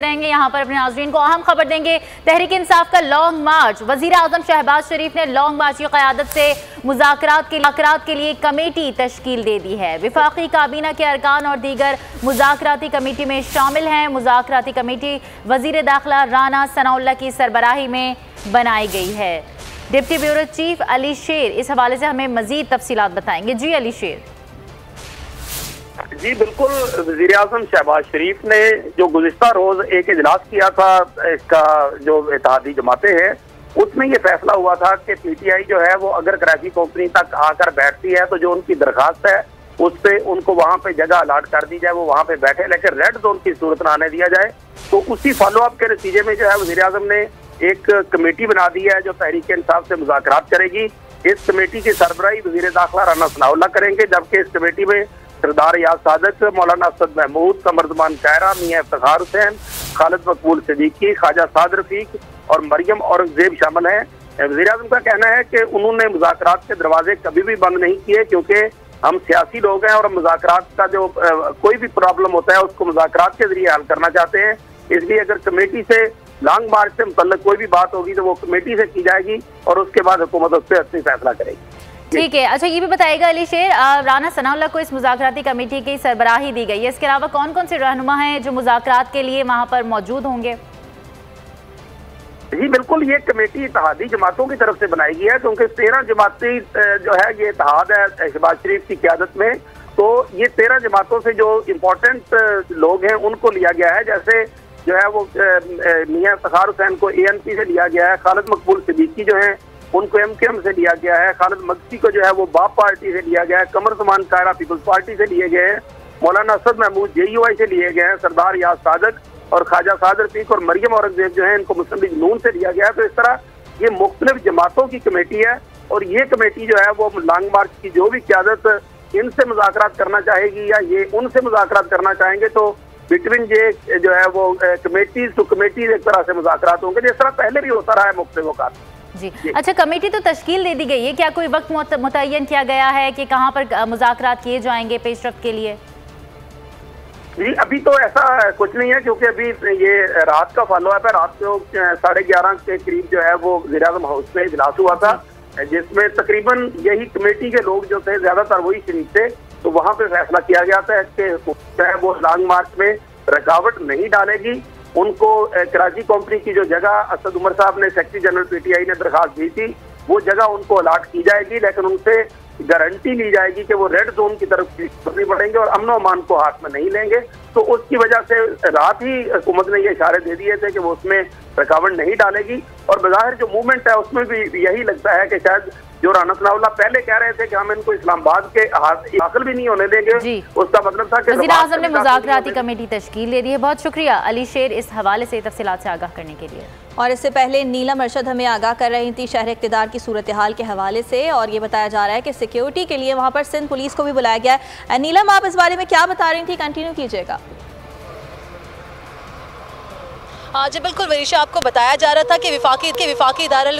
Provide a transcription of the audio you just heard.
रहेंगे यहाँ पर अपने नाज़रीन को अहम खबर देंगे। तहरीक इंसाफ का लॉन्ग मार्च, वज़ीर आज़म शहबाज शरीफ ने लॉन्ग मार्च की क़यादत से मुज़ाकरात के लिए कमेटी तश्कील दे दी है। वफाकी काबीना के अरकान और दीगर मुज़ाकराती कमेटी में शामिल हैं। मुज़ाकराती कमेटी वज़ीर दाखिला राना सनाउल्लाह की सरबराही में बनाई गई है। डिप्टी ब्यूरो चीफ अली शेर इस हवाले से हमें मज़ीद तफसीलात बताएंगे। जी अली शेर। जी बिल्कुल, वज़ीर आज़म शहबाज शरीफ ने जो गुज़िश्ता रोज एक इजलास किया था, इसका जो इत्तेहादी जमातें हैं, उसमें ये फैसला हुआ था कि पीटीआई जो है वो अगर कराची कंपनी तक आकर बैठती है तो जो उनकी दरखास्त है उस पे उनको वहाँ पे जगह अलाट कर दी जाए, वो वहाँ पे बैठे, लेकिन रेड जोन की सूरत न आने दिया जाए। तो उसी फॉलोअप के नतीजे में जो है वज़ीर आज़म ने एक कमेटी बना दी है जो तहरीक इंसाफ से मुज़ाकरात करेगी। इस कमेटी की सरबराही वज़ीर दाखिला राना सनाउल्लाह करेंगे, जबकि इस कमेटी में सरदार याद सादक, मौलाना असद महमूद, कमरजमान कायरा, मियां इफ्तिखार हुसैन, खालिद मकबूल सिद्दीकी, ख्वाजा साद रफीक और मरियम औरंगजेब शामिल हैं। वज़ीर आज़म का कहना है कि उन्होंने मुज़ाकरात के दरवाजे कभी भी बंद नहीं किए, क्योंकि हम सियासी लोग हैं और मुज़ाकरात का जो कोई भी प्रॉब्लम होता है उसको मुज़ाकरात के जरिए हल करना चाहते हैं। इसलिए अगर कमेटी से लॉन्ग मार्च से मुतल्लिक कोई भी बात होगी तो वो कमेटी से की जाएगी और उसके बाद हुकूमत उस पर अपनी फैसला करेगी। ठीक है, अच्छा ये भी बताइएगा अली शेर, राना सनाउल्लाह को इस मुज़ाकराती कमेटी की सरबराही दी गई है, इसके अलावा कौन कौन से रहनुमा हैं जो मुज़ाकरात के लिए वहाँ पर मौजूद होंगे? जी बिल्कुल, ये कमेटी इत्तेहादी जमातों की तरफ से बनाई गई है, क्योंकि 13 जमाती जो है ये इत्तेहाद है शहबाज शरीफ की क़यादत में। तो ये 13 जमातों से जो इम्पोर्टेंट लोग हैं उनको लिया गया है, जैसे जो है वो मियां इफ्तिखार हुसैन को ANP से लिया गया है, खालिद मकबूल सिद्दीकी जो है उनको MKM से लिया गया है, खालिद मगसी को जो है वो बाप पार्टी से लिया गया है, कमरजमान कायरा पीपल्स पार्टी से लिए गए हैं, मौलाना असद महमूद JUI से लिए गए हैं, सरदार याद सादक और ख्वाजा साद रफीक और मरियम औरंगजेब जो है इनको मुस्लिम लीग नून से लिया गया है। तो इस तरह ये मुख्तलिफ जमातों की कमेटी है और ये कमेटी जो है वो लॉन्ग मार्च की जो भी क़यादत इनसे मुज़ाकरात करना चाहेगी या ये उनसे मुज़ाकरात करना चाहेंगे तो बिटवीन ये जो है वो कमेटीज टू कमेटीज एक तरह से मुज़ाकरात होंगे, जिस तरह पहले भी होता रहा है मुख्तलिफ औकात। जी अच्छा, कमेटी तो तश्कील दे दी गई है, क्या कोई वक्त मुतय्यन किया गया है कि कहाँ पर मुज़ाकरात किए जाएंगे पेशरफ्त के लिए? जी अभी तो ऐसा कुछ नहीं है, क्योंकि अभी ये रात का फॉलोअप है। रात को 11:30 के करीब जो है वो वज़ीर आज़म हाउस में इजलास हुआ था, जिसमें तकरीबन यही कमेटी के लोग जो थे ज्यादातर वही शरीक थे। तो वहाँ पे फैसला किया गया था कि वो लॉन्ग मार्च में रुकावट नहीं डालेगी। उनको कराची कंपनी की जो जगह असद उमर साहब ने सेक्रेटरी जनरल PTI ने दरखास्त दी थी वो जगह उनको अलाट की जाएगी, लेकिन उनसे गारंटी ली जाएगी कि वो रेड जोन की तरफ नहीं बढ़ेंगे और अमन अमान को हाथ में नहीं लेंगे। तो उसकी वजह से रात ही हुकूमत ने ये इशारे दे दिए थे कि वो उसमें रुकावट नहीं डालेगी। और बज़ाहिर जो मूवमेंट है उसमें भी यही लगता है कि शायद जो राना सनाउल्लाह पहले कह रहे थे कि हम इनको इस्लामाबाद के दाखिल भी नहीं होने देंगे, उसका मतलब था कि वज़ीर आज़म ने मुज़ाकराती कमेटी तश्कील दे दी है। बहुत शुक्रिया अली शेर इस हवाले से तफसीलात से आगाह करने के लिए। और इससे पहले नीलम अरशद हमें आगाह कर रही थी शहर इक़्तिदार की सूरत हाल के हवाले से, और ये बताया जा रहा है कि सिक्योरिटी के लिए वहाँ पर सिंध पुलिस को भी बुलाया गया है। नीलम, आप इस बारे में क्या बता रही थी, कंटिन्यू कीजिएगा। हाँ जी बिल्कुल वरीशा, आपको बताया जा रहा था कि विफाकी इदारा